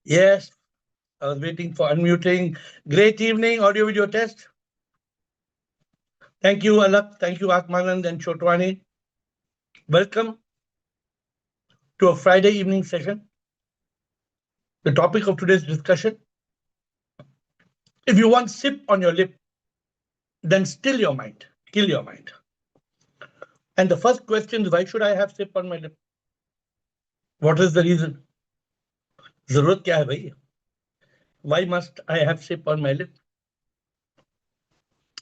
Yes, I was waiting for unmuting. Great evening, audio video test. Thank you, Alak. Thank you, Atmanand and Chotwani. Welcome to a Friday evening session. The topic of today's discussion: if you want sip on your lip, then still your mind, kill your mind. And the first question is, why should I have sip on my lip? What is the reason? जरूरत क्या है भाई? Why must I have sip on my lip?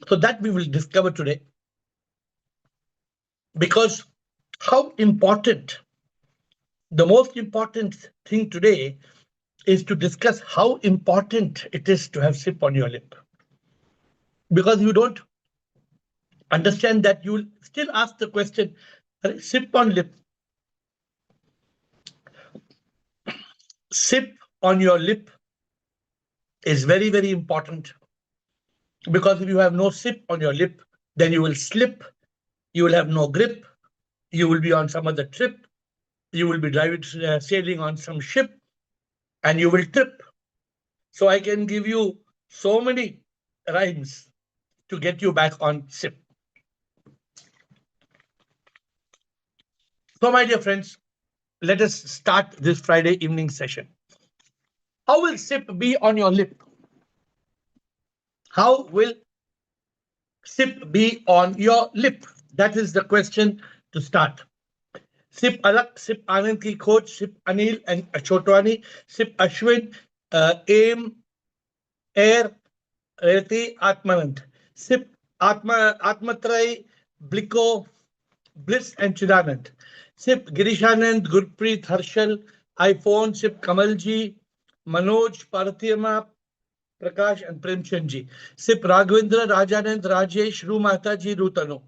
So that we will discover today. Because how important, the most important thing today is to discuss how important it is to have sip on your lip. Because you don't understand that, you will still ask the question, sip on lip. Sip on your lip is very, very important. Because if you have no sip on your lip, then you will slip, you will have no grip, you will be on some other trip, you will be driving, sailing on some ship, and you will trip. So I can give you so many rhymes to get you back on sip. So, my dear friends, let us start this Friday evening session. How will sip be on your lip? How will sip be on your lip? That is the question to start. Sip Alak, Sip Anand ki Khoj, Sip Anil and Chotwani, Sip Ashwin, AIM, AiR, Reti, Atmanand. Sip Atmatrai, Bliko, Bliss and Chidanand. Sip Girishanand, Gurpreet, Harshal, iPhone, Sip Kamalji, Manoj, Parthiyama, Prakash and Premchandji. Sip Raghavendra, Rajanand, Rajesh, Ru Mataji, Rutano.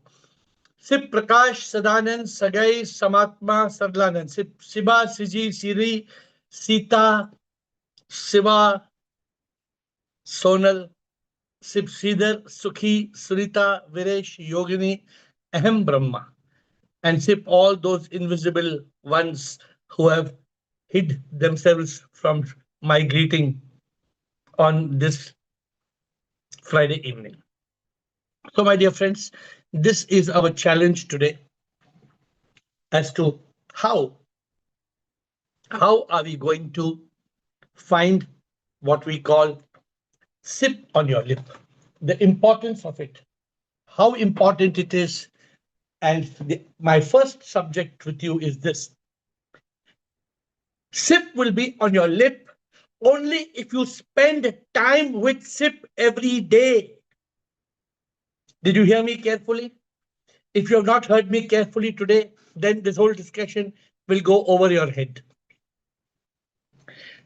Sip Prakash, Sadanand, Sagai, Samatma, Sarlanand. Sip Siba, Siji, Siri, Sita, Siva, Sonal. Sip Sridhar, Sukhi, Surita, Viresh, Yogini, Ahem Brahma. And sip all those invisible ones who have hid themselves from my greeting on this Friday evening. So, my dear friends, this is our challenge today as to how are we going to find what we call sip on your lip, the importance of it, how important it is. And my first subject with you is this: sip will be on your lip only if you spend time with sip every day. Did you hear me carefully? If you have not heard me carefully today, then this whole discussion will go over your head.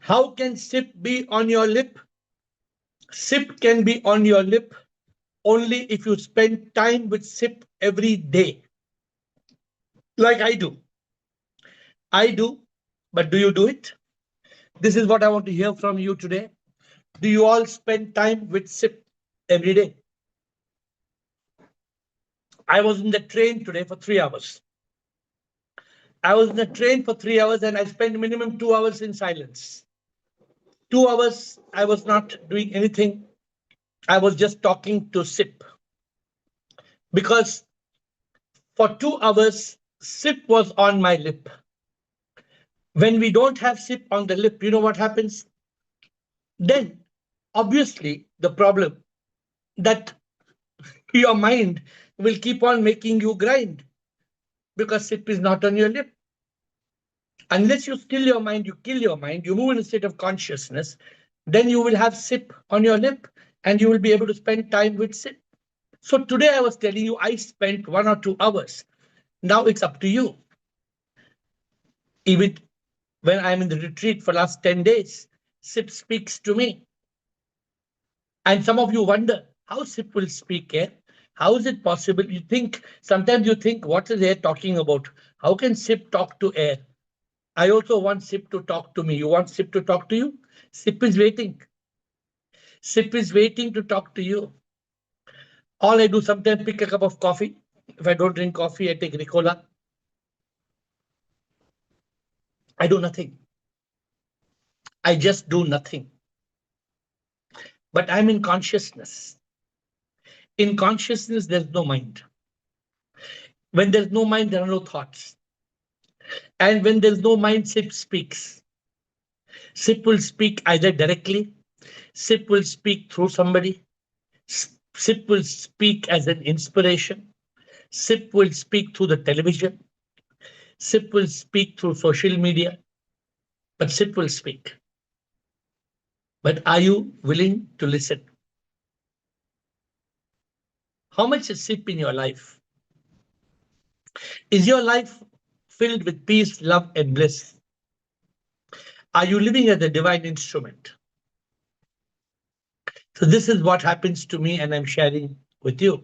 How can sip be on your lip? Sip can be on your lip only if you spend time with sip every day. Like I do. I do, but do you do it? This is what I want to hear from you today. Do you all spend time with sip every day? I was in the train today for 3 hours. I was in the train for 3 hours and I spent minimum 2 hours in silence. 2 hours, I was not doing anything. I was just talking to sip. Because for 2 hours, sip was on my lip. When we don't have sip on the lip, you know what happens? Then, obviously, the problem that your mind will keep on making you grind because sip is not on your lip. Unless you still your mind, you kill your mind, you move in a state of consciousness, then you will have sip on your lip and you will be able to spend time with sip. So today I was telling you I spent 1 or 2 hours. Now it's up to you. Even when I'm in the retreat for last 10 days, sip speaks to me. And some of you wonder how sip will speak here. How is it possible? You think, sometimes you think, what is air talking about? How can sip talk to air? I also want sip to talk to me. You want sip to talk to you? Sip is waiting. Sip is waiting to talk to you. All I do sometimes pick a cup of coffee. If I don't drink coffee, I take Ricola. I do nothing. I just do nothing. But I'm in consciousness. In consciousness, there's no mind. When there's no mind, there are no thoughts. And when there's no mind, SIP speaks. SIP will speak either directly, SIP will speak through somebody, SIP will speak as an inspiration, SIP will speak through the television, SIP will speak through social media, but SIP will speak. But are you willing to listen? How much is SIP in your life? Is your life filled with peace, love, and bliss? Are you living as a divine instrument? So this is what happens to me, and I'm sharing with you.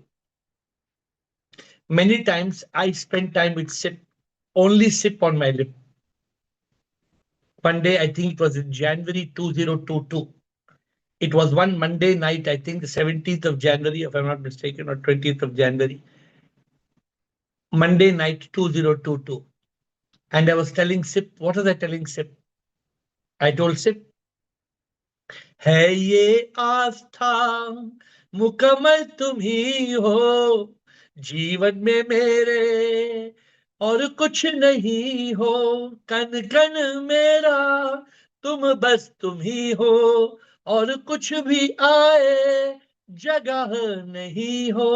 Many times I spend time with SIP, only SIP on my lip. One day, I think it was in January 2022. It was one Monday night, I think the 17th of January, if I'm not mistaken, or 20th of January. Monday night 2022. And I was telling SIP, what was I telling SIP? I told SIP, है ये आस्था मुकम्मल तुम ही हो जीवन में मेरे और कुछ नहीं हो कन कन मेरा तुम बस तुम ही हो और कुछ भी आए जगह नहीं हो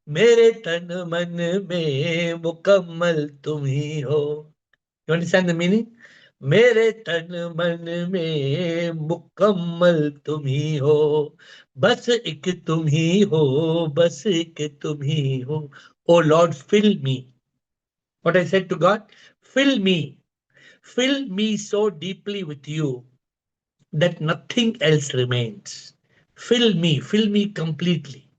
मेरे तन मन में मुकम्मल तुम ही हो. You understand the meaning? मेरे तन मन में मुकम्मल तुम ही हो बस एक तुम ही हो बस एक तुम ही हो. Oh Lord, fill me. What I said to God, fill me so deeply with you that nothing else remains. Fill me completely.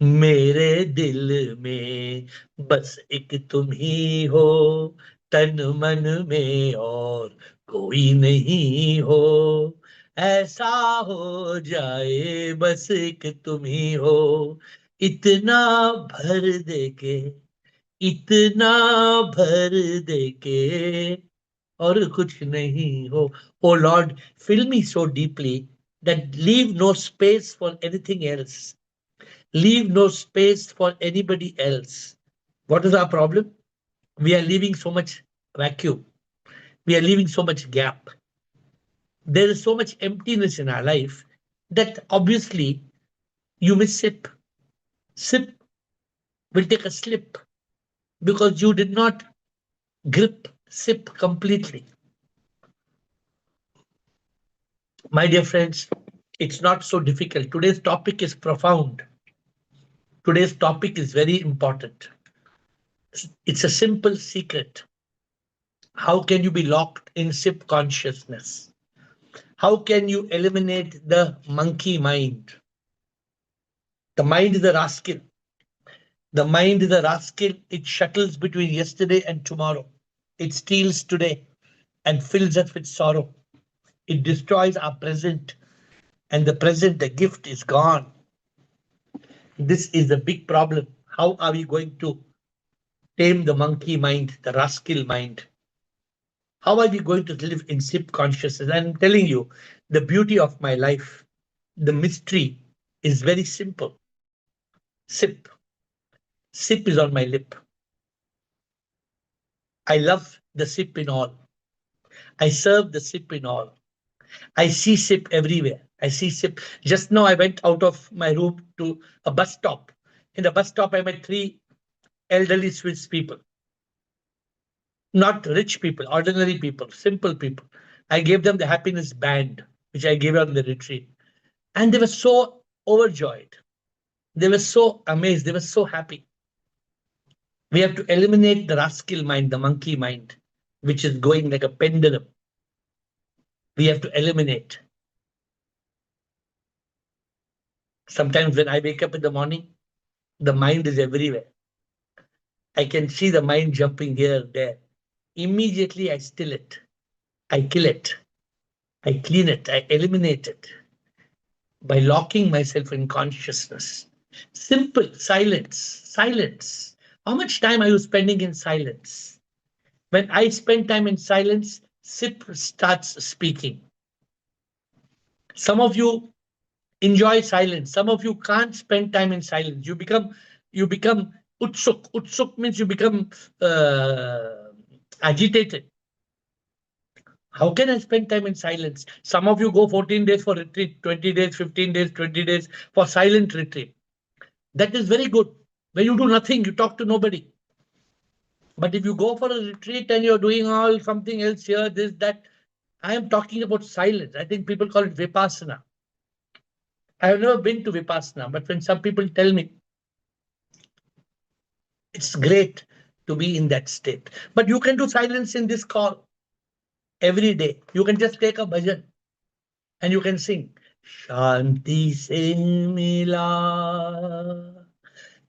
मेरे दिल में बस एक तुम ही हो तन मन में और कोई नहीं हो ऐसा हो जाए बस एक तुम ही हो इतना भर दे के इतना भर दे के और कुछ नहीं हो. Oh Lord, fill me so deeply that leave no space for anything else. Leave no space for anybody else. What is our problem? We are leaving so much vacuum. We are leaving so much gap. There is so much emptiness in our life that obviously you may sip. Sip will take a slip because you did not grip sip completely. My dear friends, it's not so difficult. Today's topic is profound. Today's topic is very important. It's a simple secret. How can you be locked in SIP consciousness? How can you eliminate the monkey mind? The mind is a rascal. The mind is a rascal. It shuttles between yesterday and tomorrow. It steals today and fills us with sorrow. It destroys our present, and the present, the gift, is gone. This is a big problem. How are we going to tame the monkey mind, the rascal mind? How are we going to live in SIP consciousness? I'm telling you, the beauty of my life, the mystery is very simple. SIP. SIP is on my lip. I love the SIP in all. I serve the SIP in all. I see SIP everywhere. I see SIP. Just now I went out of my room to a bus stop. In the bus stop, I met three elderly Swiss people. Not rich people, ordinary people, simple people. I gave them the happiness band, which I gave on the retreat. And they were so overjoyed. They were so amazed. They were so happy. We have to eliminate the rascal mind, the monkey mind, which is going like a pendulum. We have to eliminate. Sometimes when I wake up in the morning, the mind is everywhere. I can see the mind jumping here, there. Immediately I still it. I kill it. I clean it. I eliminate it by locking myself in consciousness. Simple silence, silence. How much time are you spending in silence? When I spend time in silence, SIP starts speaking. Some of you enjoy silence. Some of you can't spend time in silence. You become utsuk. Utsuk means you become agitated. How can I spend time in silence? Some of you go 14 days for retreat, 20 days, 15 days, 20 days for silent retreat. That is very good. When you do nothing, you talk to nobody. But if you go for a retreat and you're doing all something else here, this, that, I am talking about silence. I think people call it vipassana. I have never been to vipassana, but when some people tell me, it's great to be in that state. But you can do silence in this call every day. You can just take a bhajan and you can sing. Shanti se mila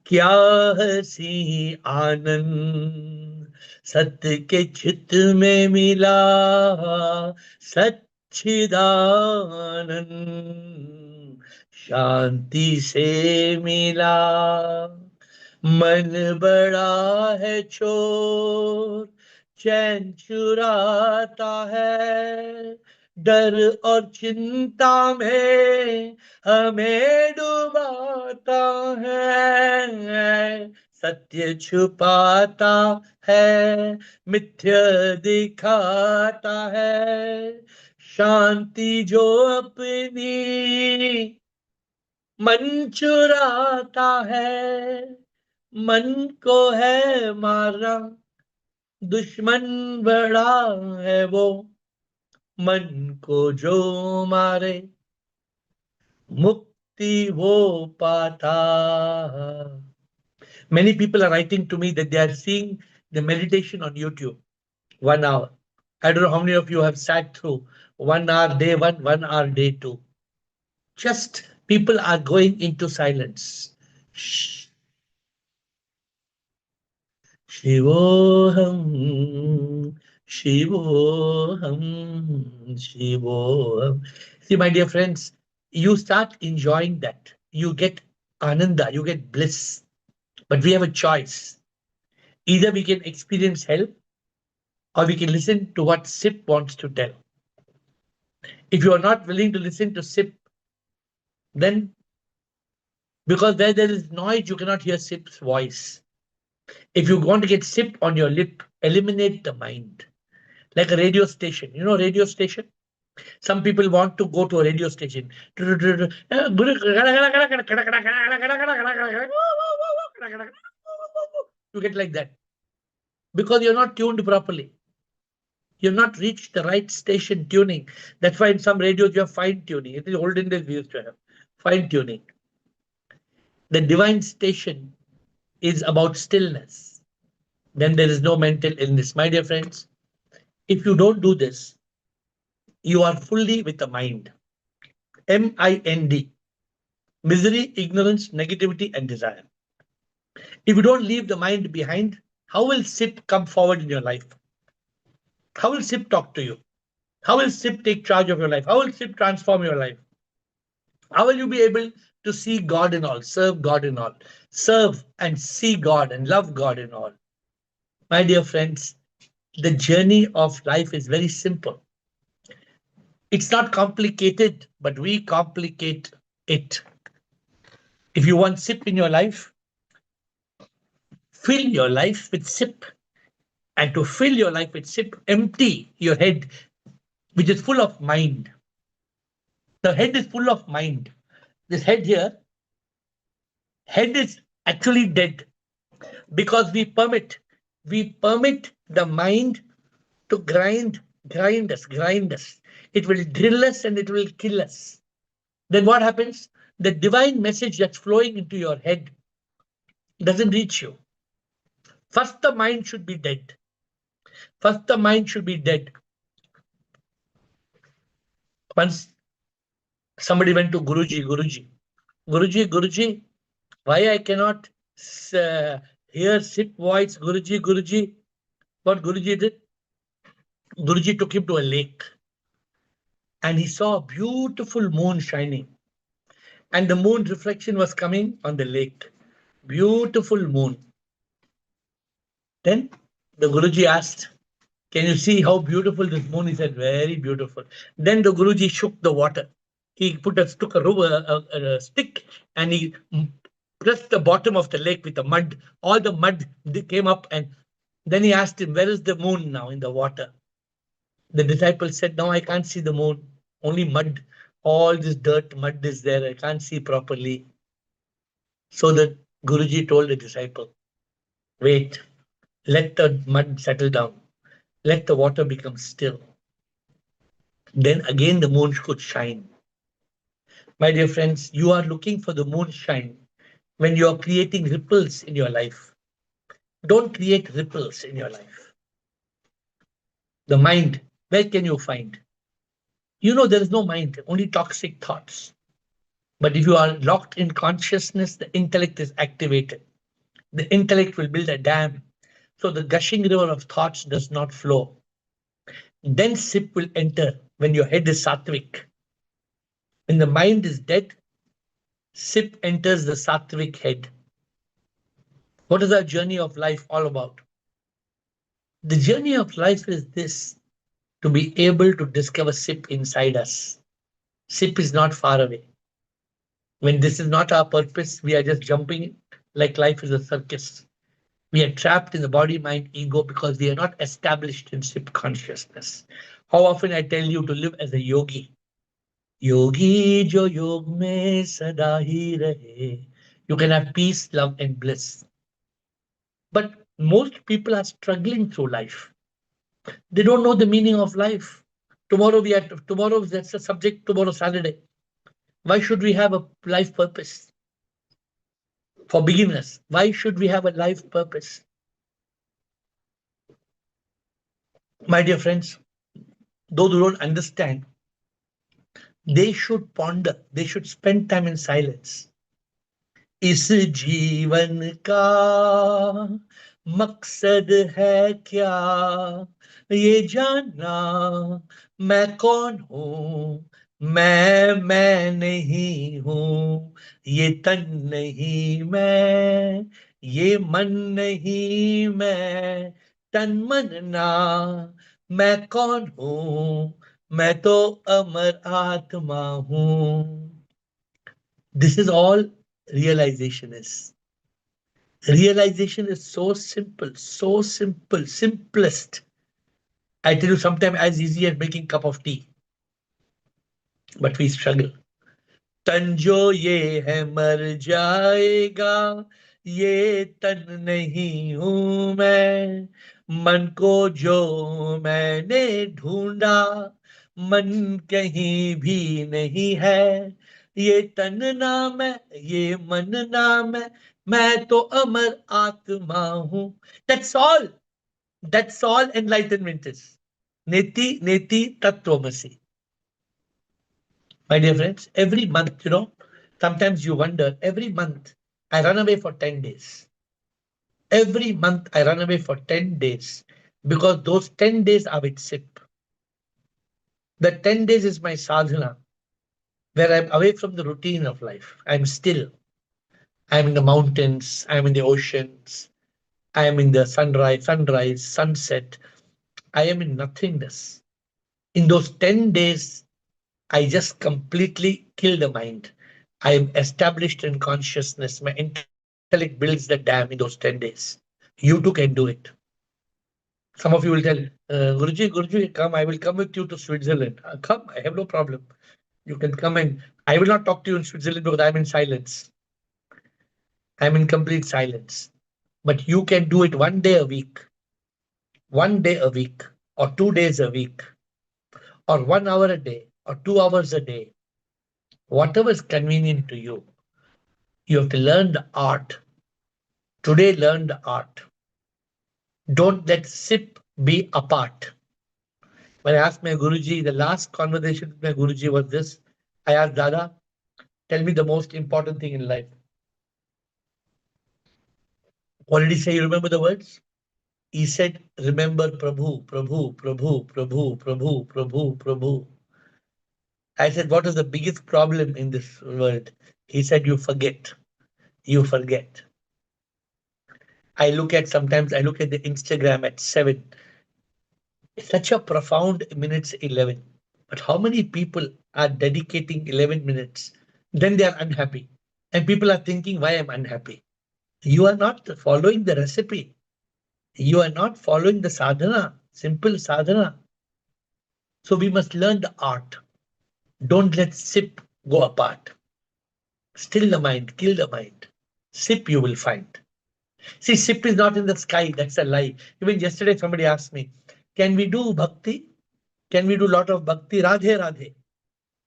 क्या हसी आनंद सत्य के चित में मिला सच्चिदानंद शांति से मिला मन बड़ा है चोर चैन चुराता है डर और चिंता में हमें डुबाता है सत्य छुपाता है मिथ्या दिखाता है शांति जो अपनी मन चुराता है मन को है मारा दुश्मन बड़ा है वो मन को जो मारे mukti wo pata. Many people are writing to me that they are seeing the meditation on YouTube, 1 hour. I don't know how many of you have sat through 1 hour day one, 1 hour day two. Just people are going into silence. Shh. Shivoham, Shivoham, Shivoham. See, my dear friends, you start enjoying that. You get ananda, you get bliss. But we have a choice. Either we can experience hell or we can listen to what SIP wants to tell. If you are not willing to listen to SIP, then because where there is noise, you cannot hear SIP's voice. If you want to get SIP on your lip, eliminate the mind. Like a radio station. You know, radio station? Some people want to go to a radio station. You get like that because you're not tuned properly. You've not reached the right station tuning. That's why in some radios you have fine tuning. It is olden days we used to have fine tuning. The divine station is about stillness. Then there is no mental illness. My dear friends, if you don't do this, you are fully with the mind. MIND. Misery, ignorance, negativity, and desire. If you don't leave the mind behind, how will SIP come forward in your life? How will SIP talk to you? How will SIP take charge of your life? How will SIP transform your life? How will you be able to see God in all, serve God in all, serve and see God and love God in all? My dear friends, the journey of life is very simple. It's not complicated, but we complicate it. If you want SIP in your life, fill your life with SIP. And to fill your life with SIP, empty your head, which is full of mind. The head is full of mind. This head here, head is actually dead because we permit the mind to grind us. It will drill us and it will kill us. Then what happens? The divine message that's flowing into your head doesn't reach you. First, the mind should be dead. First, the mind should be dead. Once somebody went to Guruji, why I cannot hear SIP voice, Guruji? What Guruji did? Guruji took him to a lake and he saw a beautiful moon shining. And the moon reflection was coming on the lake. Beautiful moon. Then the Guruji asked, can you see how beautiful this moon is? He said, very beautiful. Then the Guruji shook the water He took a stick and he pressed the bottom of the lake with the mud. All the mud came up, and then he asked him, "Where is the moon now in the water?" The disciple said, "No, I can't see the moon. Only mud. All this dirt, mud is there. I can't see properly." So the Guruji told the disciple, "Wait, let the mud settle down. Let the water become still. Then again the moon could shine." My dear friends, you are looking for the moonshine when you are creating ripples in your life. Don't create ripples in your life. The mind, where can you find? You know, there is no mind, only toxic thoughts. But if you are locked in consciousness, the intellect is activated. The intellect will build a dam so the gushing river of thoughts does not flow. Then sip will enter when your head is sattvic. When the mind is dead, sip enters the sattvic head. What is our journey of life all about? The journey of life is this: to be able to discover SIP inside us. SIP is not far away. When this is not our purpose, we are just jumping like life is a circus. We are trapped in the body, mind, ego because we are not established in SIP consciousness. How often I tell you to live as a yogi. Yogi jo yog mein sada hi rahe. You can have peace, love, and bliss. But most people are struggling through life. They don't know the meaning of life. Tomorrow that's the subject, tomorrow Saturday. Why should we have a life purpose? For beginners, why should we have a life purpose? My dear friends, those who don't understand, they should ponder, they should spend time in silence. इस जीवन का मकसद है क्या, ये जानना मैं कौन हूँ, मैं नहीं हूँ, ये तन नहीं मैं, ये मन नहीं मैं, तन मन ना, मैं कौन हूँ, मैं तो अमर आत्मा हूँ. This is all realization is. Realization is so simple, simplest. I tell you, sometimes as easy as making cup of tea, but we struggle. तन जो ये है मर जाएगा, ये तन नहीं हूं मैं, मन को जो मैंने ढूंढा, मन कहीं भी नहीं है, ये तन नाम है, ये मन नाम है, मैं तो अमर आत्मा हूं. That's all enlightenment is. Neti neti tattvamasi. My dear friends, every month, sometimes you wonder, every month I run away for 10 days. Every month I run away for 10 days because those 10 days are with SIP. The 10 days is my sadhana, where I'm away from the routine of life. I'm still. I'm in the mountains, I'm in the oceans, I am in the sunrise, sunset. I am in nothingness. In those 10 days, I just completely kill the mind. I am established in consciousness. My intellect builds the dam in those 10 days. You too can do it. Some of you will tell, Guruji, come, I will come with you to Switzerland. Come, I have no problem. You can come, and I will not talk to you in Switzerland because I'm in silence. I'm in complete silence. But you can do it 1 day a week, 1 day a week, or 2 days a week, or 1 hour a day, or 2 hours a day. Whatever is convenient to you. You have to learn the art. Today, learn the art. Don't let SIP be apart. When I asked my Guruji, the last conversation with my Guruji was this. I asked Dada, tell me the most important thing in life. What did he say? You remember the words? He said, remember Prabhu, Prabhu, Prabhu, Prabhu, Prabhu, Prabhu, Prabhu. I said, what is the biggest problem in this world? He said, you forget. You forget. Sometimes I look at the Instagram at 7. It's such a profound minutes 11. But how many people are dedicating 11 minutes? Then they are unhappy. And people are thinking, why I'm unhappy? You are not following the recipe. You are not following the sadhana, simple sadhana. So we must learn the art. Don't let sip go apart. Still the mind, kill the mind. Sip you will find. See, sip is not in the sky. That's a lie. Even yesterday somebody asked me, can we do bhakti? Can we do lot of bhakti? Radhe, Radhe.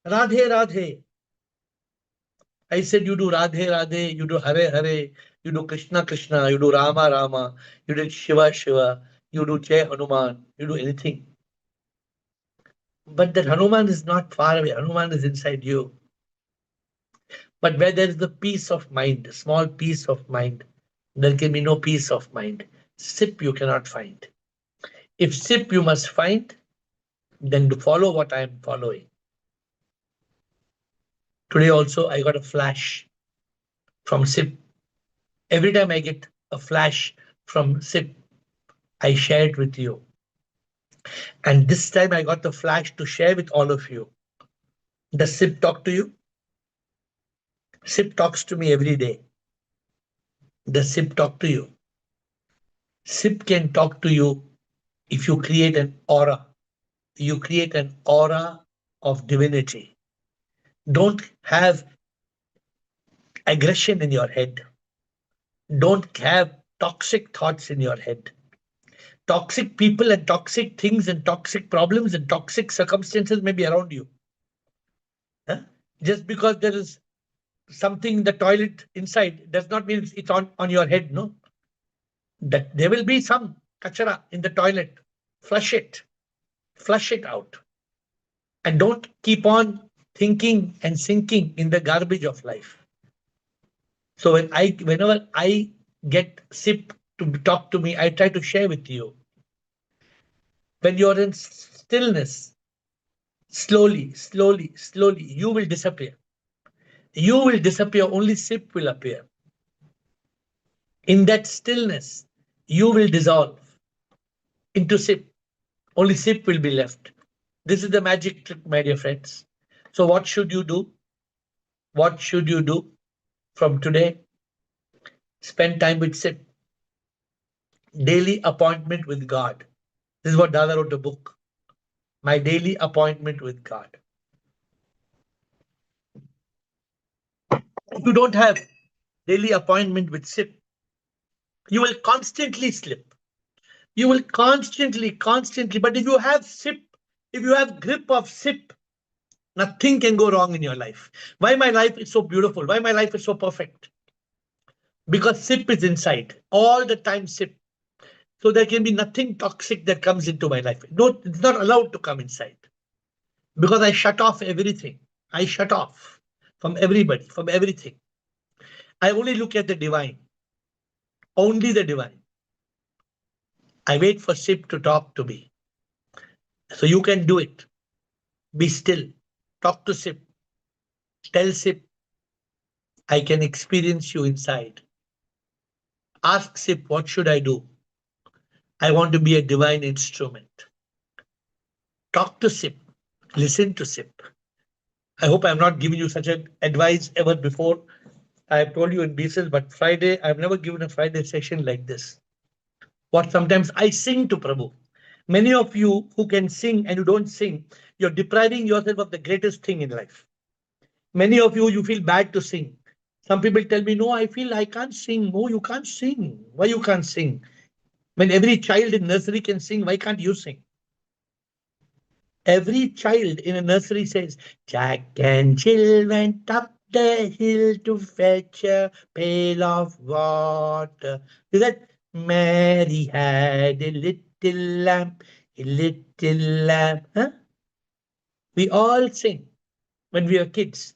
Radhe, Radhe. I said, you do Radhe, Radhe, you do Hare, Hare, you do Krishna, Krishna, you do Rama, Rama, you do Shiva, Shiva, you do Jai Hanuman, you do anything. But that Hanuman is not far away. Hanuman is inside you. But where there is the peace of mind, a small peace of mind, there can be no peace of mind. Sip you cannot find. If sip you must find, then to follow what I am following. Today also I got a flash from sip. Every time I get a flash from sip, I share it with you. And this time I got the flash to share with all of you. Does sip talk to you? Sip talks to me every day. Does sip talk to you? Sip can talk to you if you create an aura. You create an aura of divinity. Don't have aggression in your head. Don't have toxic thoughts in your head. Toxic people and toxic things and toxic problems and toxic circumstances may be around you. Huh? Just because there is something in the toilet inside does not mean it's on your head, no? That there will be some kachara in the toilet. Flush it. Flush it out. And don't keep on thinking and sinking in the garbage of life. So whenever I get sip to talk to me, I try to share with you. When you're in stillness, slowly, slowly, slowly, you will disappear. You will disappear, only sip will appear. In that stillness, you will dissolve into sip. Only sip will be left. This is the magic trick, my dear friends. So what should you do? What should you do from today? Spend time with sip. Daily appointment with God. This is what Dada wrote a book. My daily appointment with God. If you don't have daily appointment with sip, you will constantly slip. You will constantly. But if you have sip, if you have grip of sip, nothing can go wrong in your life. Why my life is so beautiful? Why my life is so perfect? Because sip is inside. All the time sip. So there can be nothing toxic that comes into my life. No, it's not allowed to come inside. Because I shut off everything. I shut off from everybody, from everything. I only look at the divine. Only the divine. I wait for sip to talk to me. So you can do it. Be still. Talk to sip. Tell sip, I can experience you inside. Ask sip, what should I do? I want to be a divine instrument. Talk to sip. Listen to sip. I hope I'm not giving you such an advice ever before. I have told you in BSL, but Friday, I've never given a Friday session like this. What sometimes I sing to Prabhu. Many of you who can sing and you don't sing, you're depriving yourself of the greatest thing in life. Many of you, you feel bad to sing. Some people tell me, no, I feel I can't sing. No, you can't sing. Why you can't sing? When every child in nursery can sing, why can't you sing? Every child in a nursery says, Jack and Jill went up the hill to fetch a pail of water. Is that Mary had a little lamb, a little lamb? Huh? We all sing when we are kids.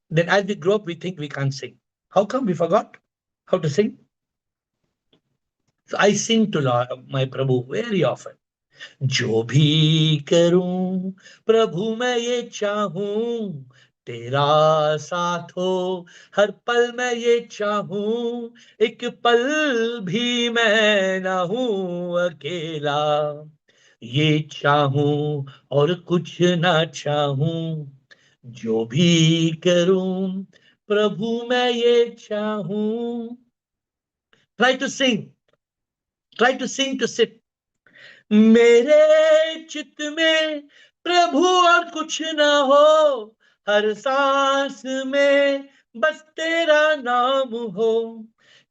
Then as we grow up, we think we can't sing. How come we forgot how to sing? So I sing to my Prabhu very often. जो भी करूं प्रभु मैं ये चाहूं तेरा साथ हो हर पल मैं ये चाहूं एक पल भी मैं ना हूं अकेला ये चाहूं और कुछ ना चाहूं, जो भी करूं प्रभु मैं ये चाहूं. Try to sing. Try to sing to sit. मेरे चित्त में प्रभु और कुछ ना हो, हर सांस में बस तेरा नाम हो.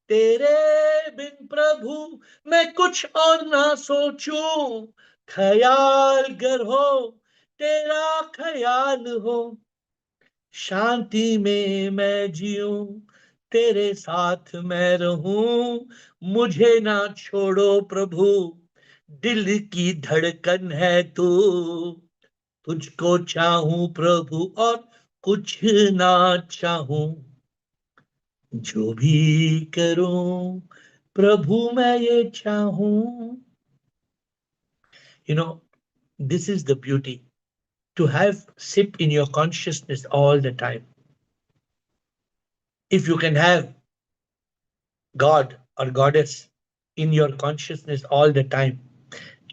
तेरे बिन प्रभु मैं कुछ और ना सोचूं, ख्याल गर हो, तेरा ख्याल हो. शांति में मैं जीऊं, तेरे साथ मैं रहूं. मुझे ना छोड़ो प्रभु, दिल की धड़कन है तू. तुझको चाहूं प्रभु और कुछ ना चाहूं, जो भी करूं प्रभु मैं ये चाहूं. You know, this is the beauty, to have sip in your consciousness all the time. If you can have God or Goddess in your consciousness all the time,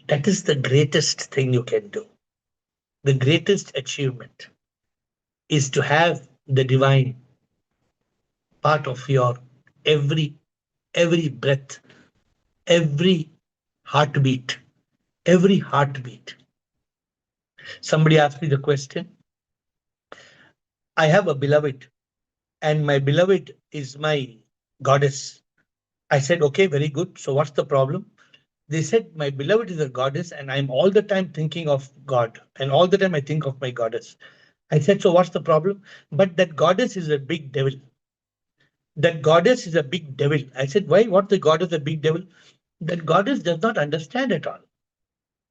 that is the greatest thing you can do. The greatest achievement is to have the divine part of your every every breath, every heartbeat, every heartbeat. Somebody asked me the question, I have a beloved and my beloved is my goddess. I said, okay, very good. So what's the problem? They said, my beloved is a goddess, and I'm all the time thinking of God, and all the time I think of my goddess. I said, so what's the problem? But that goddess is a big devil. That goddess is a big devil. I said, why? What the goddess a big devil? That goddess does not understand at all.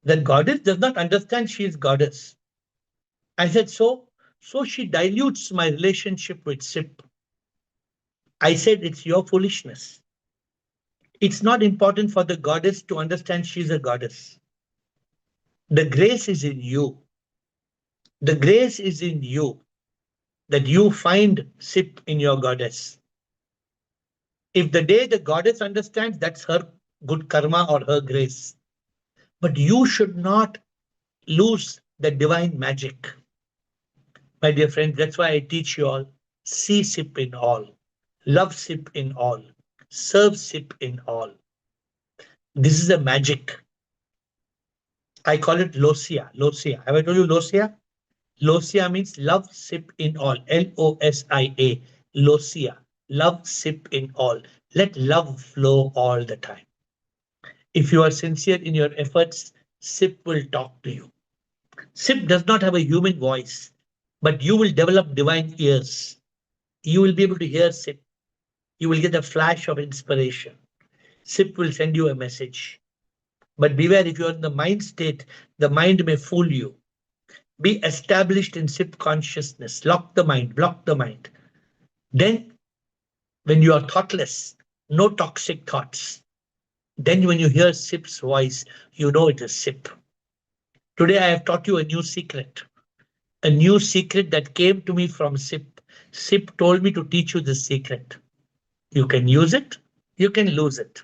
That goddess does not understand she is goddess. I said, so she dilutes my relationship with Sip. I said, it's your foolishness. It's not important for the goddess to understand she's a goddess. The grace is in you. The grace is in you, that you find Sip in your goddess. If the day the goddess understands, that's her good karma or her grace. But you should not lose the divine magic. My dear friends, that's why I teach you all, see Sip in all, love Sip in all, serve Sip in all. This is a magic. I call it Losia. Losia. Have I told you Losia? Losia means love, sip in all. Losia. Losia. Love, sip in all. Let love flow all the time. If you are sincere in your efforts, sip will talk to you. Sip does not have a human voice, but you will develop divine ears. You will be able to hear sip. You will get a flash of inspiration. Sip will send you a message. But beware, if you are in the mind state, the mind may fool you. Be established in SIP consciousness. Lock the mind, block the mind. Then, when you are thoughtless, no toxic thoughts. Then, when you hear SIP's voice, you know it is SIP. Today, I have taught you a new secret that came to me from SIP. SIP told me to teach you this secret. You can use it, you can lose it.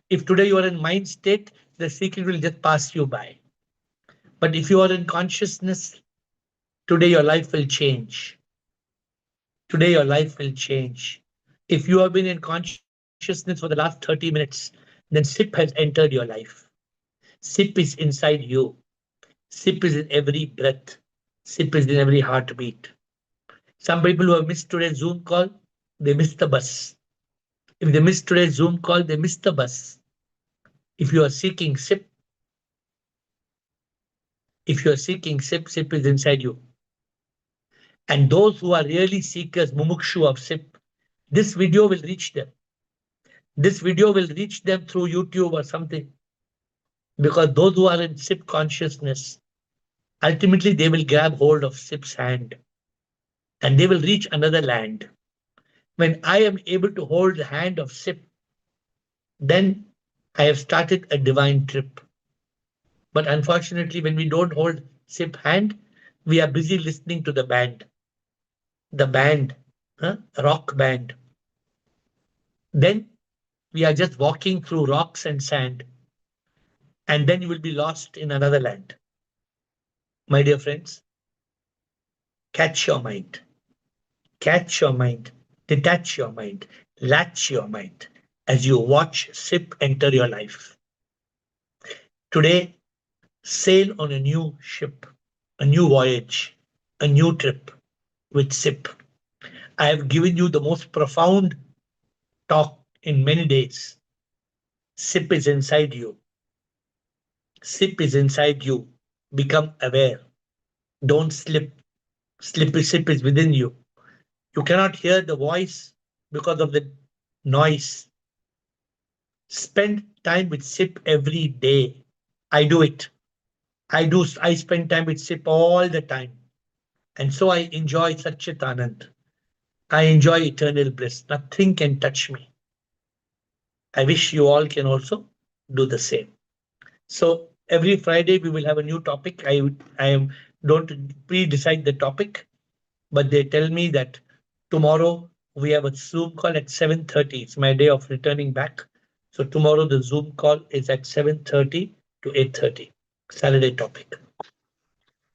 If today you are in mind state, the secret will just pass you by. But if you are in consciousness, today your life will change. Today your life will change. If you have been in consciousness for the last 30 minutes, then SIP has entered your life. SIP is inside you. SIP is in every breath. SIP is in every heartbeat. Some people who have missed today's Zoom call, they missed the bus. If they missed today's Zoom call, they missed the bus. If you are seeking SIP, SIP is inside you. And those who are really seekers, mumukshu of SIP, this video will reach them. This video will reach them through YouTube or something. Because those who are in SIP consciousness, ultimately they will grab hold of SIP's hand and they will reach another land. When I am able to hold the hand of SIP, then I have started a divine trip. But unfortunately, when we don't hold SIP hand, we are busy listening to the band, rock band. Then we are just walking through rocks and sand. and then you will be lost in another land. My dear friends, catch your mind, catch your mind, detach your mind, latch your mind as you watch SIP enter your life. Today, sail on a new ship, a new voyage, a new trip with SIP. I have given you the most profound talk in many days. SIP is inside you. SIP is inside you. Become aware. Don't slip. SIP is within you. You cannot hear the voice because of the noise. Spend time with SIP every day. I do it. I spend time with SIP all the time. And so I enjoy Satchit Anand. I enjoy eternal bliss. Nothing can touch me. I wish you all can also do the same. So every Friday we will have a new topic. I am don't pre-decide the topic, but they tell me that tomorrow we have a Zoom call at 7:30. It's my day of returning back. So tomorrow the Zoom call is at 7:30 to 8:30. Saturday topic.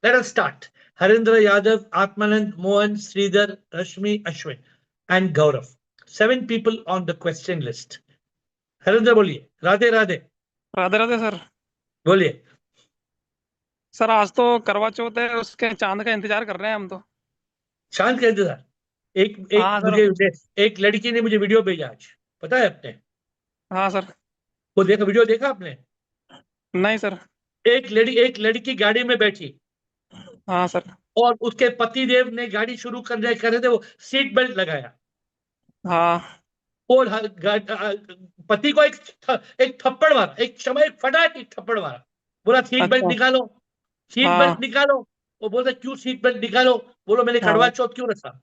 Let us start. Harindra Yadav, Atmanand, Mohan, Sridhar, Rashmi, Ashwin, and Gaurav. 7 people on the question list. Harindra बोलिए Radhe Radhe Radhe Radhe sir. बोलिए sir आज तो करवा चौथ है, उसके चांद का इंतजार कर रहे हैं हम तो। चांद का इंतजार। एक एक हाँ सर। मुझे एक लड़की ने मुझे वीडियो भेजा आज, पता है आपने? हाँ सर। वो देखा, वीडियो देखा आपने? नहीं सर। एक लड़की गाड़ी में बैठी हाँ सर। और उसके पति देव ने गाड़ी शुरू करने कर रहे थे, वो सीट बेल्ट लगाया हाँ। और पति को एक थप्पड़ मारा, एक क्षमा एक फटाक एक थप्पड़ मारा। बोला सीट बेल्ट अच्छा। निकालो, सीट बेल्ट हाँ। निकालो। वो बोलता क्यों सीट बेल्ट निकालो? बोलो मैंने कड़वा हाँ। चौथ क्यों रखा?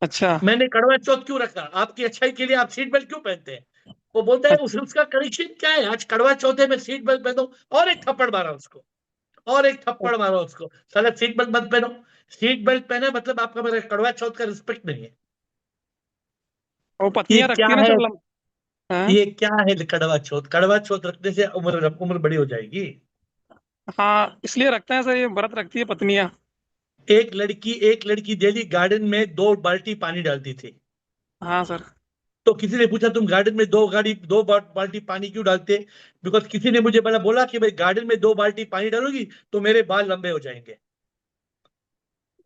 अच्छा। मैंने कड़वा चौथ क्यों रखा? आपकी अच्छाई के लिए आप सीट बेल्ट क्यों पहनते हैं? वो बोलता है अच्छा। उसका कनेक्शन क्या है? आज कड़वा चौथ है, मैं सीट बेल्ट पहनो। और एक थप्पड़ मारा उसको, और एक थप्पड़ मारा उसको। साला सीट बेल्ट मत पहनो। सीट बेल्ट पहने मतलब आपका मेरा कड़वा चौथ का रिस्पेक्ट नहीं है। वो ये पत्नियां क्या रखती है ना है? सर हाँ। ये क्या है कड़वा चौथ? कड़वा चौथ रखने से उम्र उम्र बड़ी हो जाएगी। हाँ इसलिए रखते हैं सर, ये व्रत रखती है पत्नियां। एक लड़की डेली गार्डन में 2 बाल्टी पानी डालती थी। हाँ सर। तो किसी ने पूछा तुम गार्डन में दो बाल्टी पानी क्यों डालते? बिकॉज किसी ने मुझे बोला कि भाई गार्डन में 2 बाल्टी पानी डालोगी तो मेरे बाल लंबे हो जाएंगे।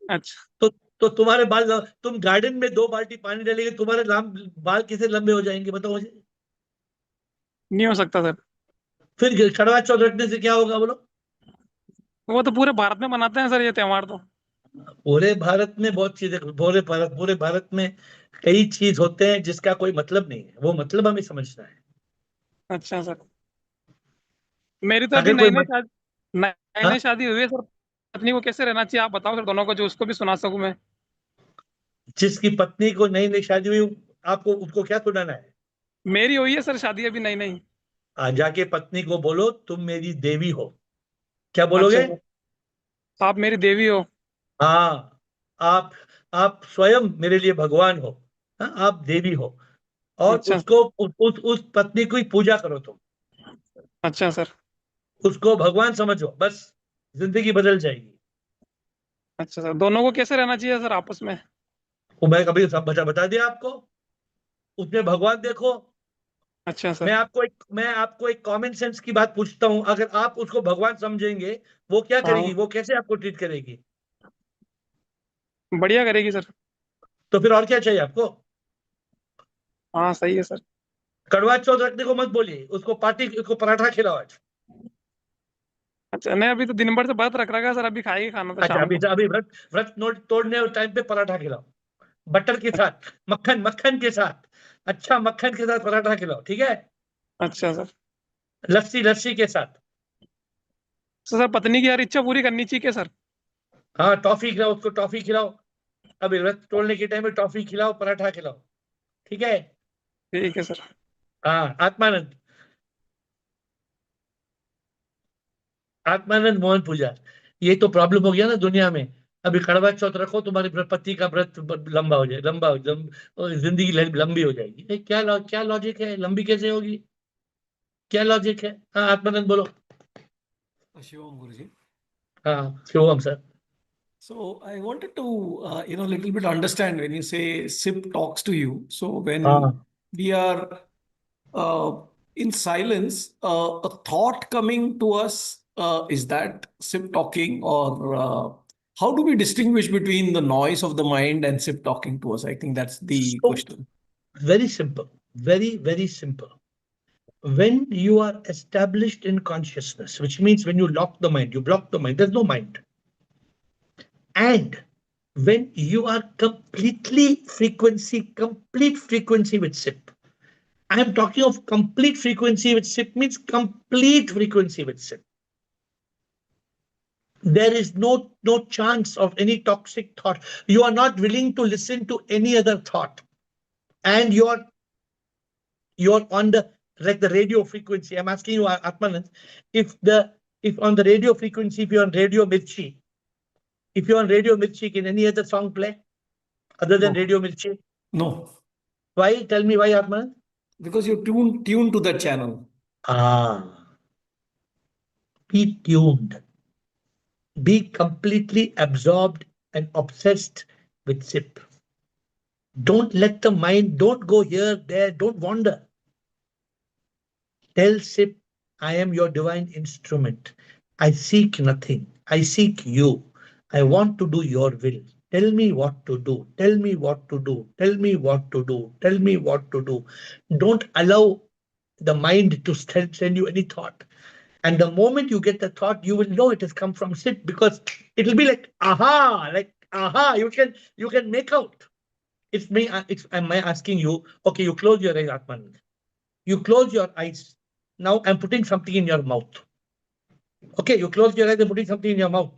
अच्छा। तो तुम्हारे तुम गार्डन में 2 बाल्टी पानी डालेंगे, तुम्हारे बाल कैसे लंबे हो जाएंगे बताओ मुझे? नहीं हो सकता सर। फिर कड़वा चौथ रखने से क्या होगा बोलो? वो तो पूरे भारत में मनाते हैं सर ये त्योहार तो। पूरे भारत में बहुत चीजें, पूरे भारत में कई चीज होते हैं जिसका कोई मतलब नहीं है, वो मतलब हमें समझना है। अच्छा सर। मेरी तो अभी अगर कोई मत, नई हाँ, नई शादी हुई है सर। पत्नी को कैसे रहना चाहिए आप बताओ सर, दोनों को, जो उसको भी सुना सकूं मैं। जिसकी पत्नी को नई नई शादी हुई, आपको उसको क्या सुनाना है? मेरी हुई है सर शादी अभी नई नई। आ जाके पत्नी को बोलो तुम मेरी देवी हो। क्या अच्छा बोलोगे? सर। आप मेरी देवी हो। हाँ, आप आप स्वयं मेरे लिए भगवान हो। हाँ, आप देवी हो। और अच्छा। उसको उस पत्नी की पूजा करो तुम। अच्छा सर। उसको भगवान समझो, बस जिंदगी बदल जाएगी। अच्छा सर, दोनों को कैसे रहना चाहिए सर आपस में? वो मैं कभी सब बता दिया आपको। उसमें भगवान देखो। अच्छा सर। मैं आपको एक कॉमन सेंस की बात पूछता हूं, अगर आप उसको भगवान समझेंगे, वो क्या करेगी? हाँ वो कैसे आपको ट्रीट करेगी? बढ़िया करेगी सर। तो फिर और क्या चाहिए आपको? हाँ सही है सर। कड़वा चौथ रखने को मत बोलिए उसको, उसको पराठा खिलाओ आज। अच्छा नहीं, अभी तो दिन भर से व्रत रख रखा है सर, अभी खाएगी खाना तो अच्छा, शाम अभी को। अभी व्रत व्रत नोट तोड़ने टाइम पे पराठा खिलाओ, बटर के साथ, मक्खन मक्खन के साथ। अच्छा, मक्खन के साथ पराठा खिलाओ, ठीक है? अच्छा सर। लस्सी लस्सी के साथ। तो सर पत्नी की हर इच्छा पूरी करनी चाहिए क्या सर? हाँ, टॉफी खिलाओ उसको, टॉफी खिलाओ। अभी व्रत तोड़ने के टाइम में टॉफी खिलाओ, पराठा खिलाओ, ठीक है? ठीक है सर। हाँ, आत्मानंद, आत्मानंद मोहन पूजा। ये तो प्रॉब्लम हो गया ना दुनिया में। अभी कड़वा चौथ रखो, तुम्हारे पति का व्रत लंबा हो जाए, जिंदगी लंबी हो जाएगी। क्या लॉजिक है? लंबी कैसे होगी? क्या लॉजिक है? हाँ आत्मानंद बोलो. Shivam Guruji. हाँ Shivam sir. So I wanted to, little bit understand when you say SIP talks to you. So when हाँ. we are uh, in silence, a thought coming to us, is that SIP talking, or how do we distinguish between the noise of the mind and SIP talking to us? I think that's the So question. very simple, very simple. When you are established in consciousness, which means when you lock the mind, you block the mind, there's no mind. And when you are complete frequency with SIP. I am talking of complete frequency with SIP means complete frequency with SIP. There is no chance of any toxic thought. You are not willing to listen to any other thought. And you're on the like the radio frequency. I'm asking you, Atmanand, if on the radio frequency, if you're on Radio Mirchi, can any other song play other than No, Radio Mirchi? no, Why? Tell me why, Atmanand. because you tune to that channel. Ah, be tuned. Be completely absorbed and obsessed with SIP. Don't let the mind, don't go here, there, don't wander. Tell SIP, I am your divine instrument. I seek nothing. I seek you. I want to do your will. Tell me what to do. Tell me what to do. Tell me what to do. Tell me what to do. Don't allow the mind to send you any thought. And the moment you get the thought, you will know it has come from SIP because it'll be like aha. You can make out. It's me. It's am I asking you? Okay, you close your eyes, Atman. You close your eyes. Now I'm putting something in your mouth. Okay, you close your eyes and putting something in your mouth.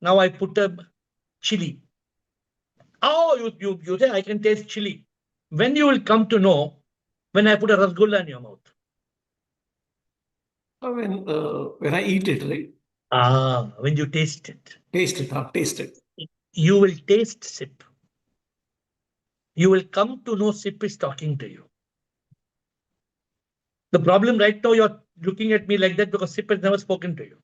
Now I put a chili. Oh, you say I can taste chili. When you will come to know when I put a rasgulla in your mouth. When I eat it, right? Ah, when you taste it. Taste it, taste it. You will taste SIP. You will come to know SIP is talking to you. The problem right now, you're looking at me like that because SIP has never spoken to you.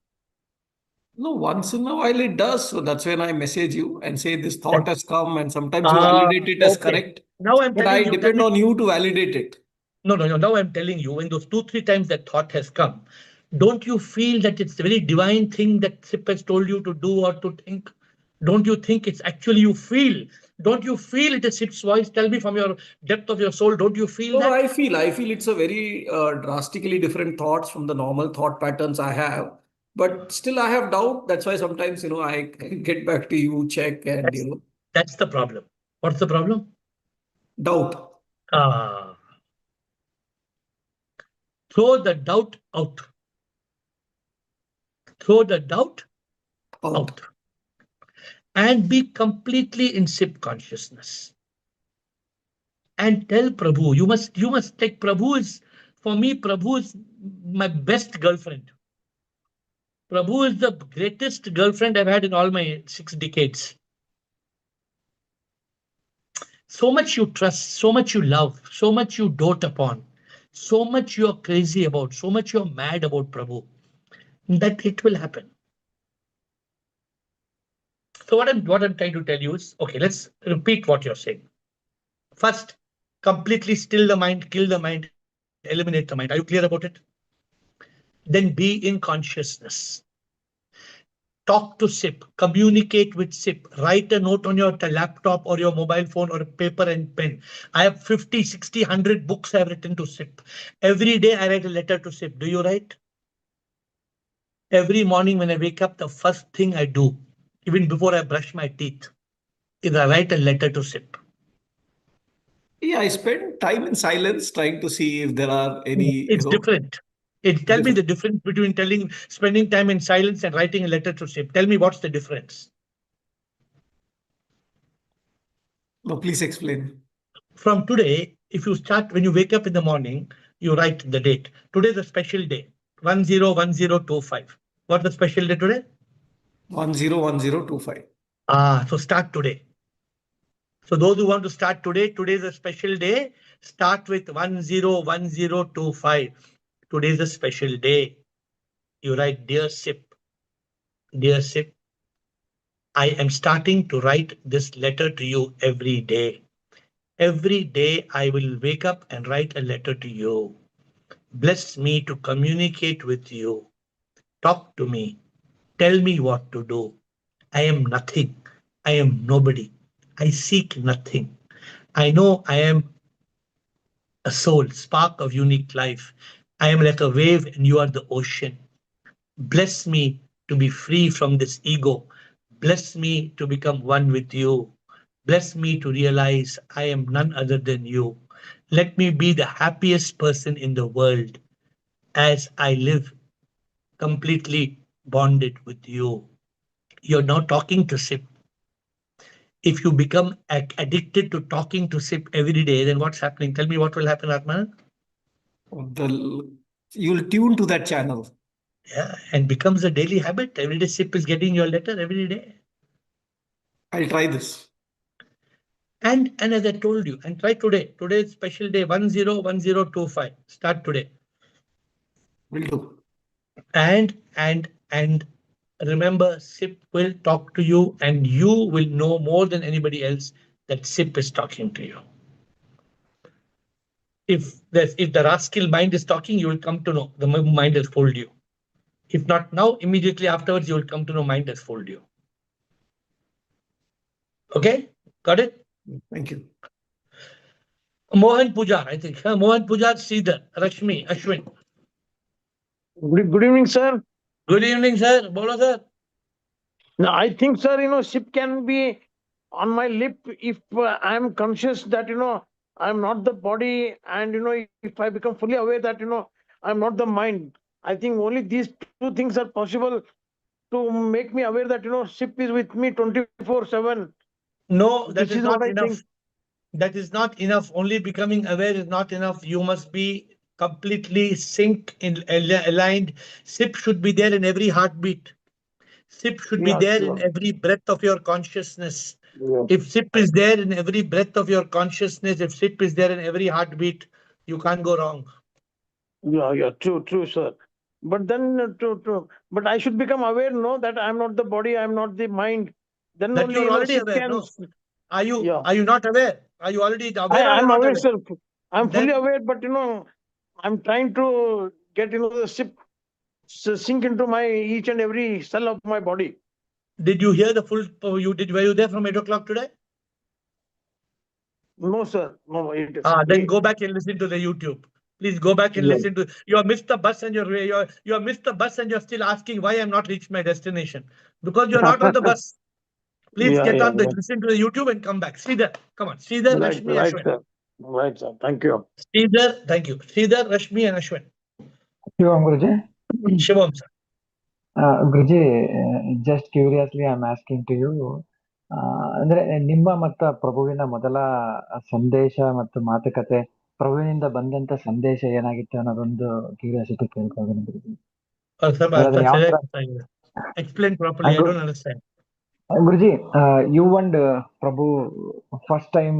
No, once in a while it does. So that's when I message you and say this That, thought has come, and sometimes you validate it as okay. correct. Now I'm But I telling you that depend on you to validate it. no. Now I'm telling you, when those 2, 3 times that thought has come, don't you feel that it's a very divine thing that SIP has told you to do or to think? Don't you think it's actually you feel? Don't you feel it is SIP's voice? Tell me from your depth of your soul, don't you feel No, that? I feel it's a very drastically different thoughts from the normal thought patterns I have. But still, I have doubt. That's why sometimes, I get back to you, check, and, That's that's the problem. What's the problem? doubt Ah, throw the doubt out. Throw the doubt out. out. And be completely in SIP consciousness. And tell Prabhu, you must take Prabhu is, for me, Prabhu is my best girlfriend. Prabhu is the greatest girlfriend I've had in all my 6 decades. So much you trust, so much you love, so much you dote upon, so much you're crazy about, so much you're mad about Prabhu, that it will happen. So what I'm trying to tell you is, okay, let's repeat what you're saying. First, completely still the mind, kill the mind, eliminate the mind. Are you clear about it? Then be in consciousness. Talk to SIP, communicate with SIP, write a note on your laptop or your mobile phone or a paper and pen. I have 50, 60, 100 books I've written to SIP. Every day I write a letter to SIP. Do you write? Every morning when I wake up, the first thing I do, even before I brush my teeth, is I write a letter to SIP. Yeah, I spend time in silence trying to see if there are any, It's different. Tell me the different. difference between spending time in silence and writing a letter to SIP. Tell me what's the difference. No, please explain. From today, if you start when you wake up in the morning, you write the date. Today is a special day, 101025. What's the special day today? 101025. So start today. So those who want to start today, today is a special day. Start with 101025. Today is a special day. You write, dear Sip, I am starting to write this letter to you every day. Every day I will wake up and write a letter to you. Bless me to communicate with you. Talk to me. Tell me what to do. I am nothing. I am nobody. I seek nothing. I know I am a soul, spark of unique life. I am like a wave and you are the ocean. Bless me to be free from this ego. Bless me to become one with you. Bless me to realize I am none other than you. Let me be the happiest person in the world as I live completely bonded with you. You're now talking to SIP. If you become addicted to talking to SIP every day, then what's happening? Tell me what will happen, Atman. You'll tune to that channel. Yeah, and becomes a daily habit. Every day SIP is getting your letter every day. I'll try this. And as I told you, and try today. Today is special day 101025. Start today. Will do. And remember, SIP will talk to you, and you will know more than anybody else that SIP is talking to you. If the rascal mind is talking, you will come to know the mind has fooled you. If not now, immediately afterwards, you will come to know mind has fooled you. Okay, got it? Thank you. Mohan Pujar, I think. Mohan Pujar, Sridhar, Rashmi, Ashwin. Good evening, sir. Good evening, sir. Bolo, sir. Now, I think, sir, SIP can be on my lip if I'm conscious that, I'm not the body, and, if I become fully aware that, I'm not the mind. I think only these two things are possible to make me aware that, SIP is with me 24/7. No, that This is is what not I think. enough. That is not enough. Only becoming aware is not enough. You must be completely aligned. SIP should be there in every heartbeat. SIP should be Yeah, there in sure. every breath of your consciousness. Yes. If SIP is there in every breath of your consciousness, if SIP is there in every heartbeat, you can't go wrong. Yeah, true, sir. But then, but I should become aware, no, that I'm not the body, I'm not the mind. Then That you only, are already SIP aware, can. no? Are Yeah. you not aware? Are you already aware or you're I'm not aware, aware? sir. I'm fully Then aware, but I'm trying to get the SIP sink into my each and every cell of my body. did you hear the full? Were you there from 8 o'clock today? No, sir. No, it is. Then go back and listen to the YouTube. Please go back and Yeah. listen to. You have missed the bus and you have missed the bus and you're still asking why I'm not reached my destination because you're not on the bus. Please get on the Yeah. listen to the YouTube and come back. Sridhar, come on. Sridhar, Rashmi, Right, Ashwin. sir. Right, sir. Thank you. Sridhar, thank you. Sridhar, Rashmi, and Ashwin. Shivam Guruji. Shivam, sir. Guruji, just curiously I'm asking to you, ಅಂದ್ರೆ ನಿಮ್ಮ ಮತ್ತು ಪ್ರಭುವಿನ ಮೊದಲ ಸಂದೇಶ ಮತ್ತು ಮಾತುಕತೆ ಪ್ರಭುವಿನಿಂದ ಬಂದಂತ ಸಂದೇಶ ಏನಾಗಿತ್ತು ಅನ್ನೋದೊಂದು ಕ್ಯೂರಿಯಾಸಿಟಿ ಕೇಳ್ಕೊಳ್ತೀನಿ ಗುರುಜಿ. Sir, ಅದ್ರ ಯಾವ ತರ explain properly. I don't understand. Guruji, you and Prabhu first time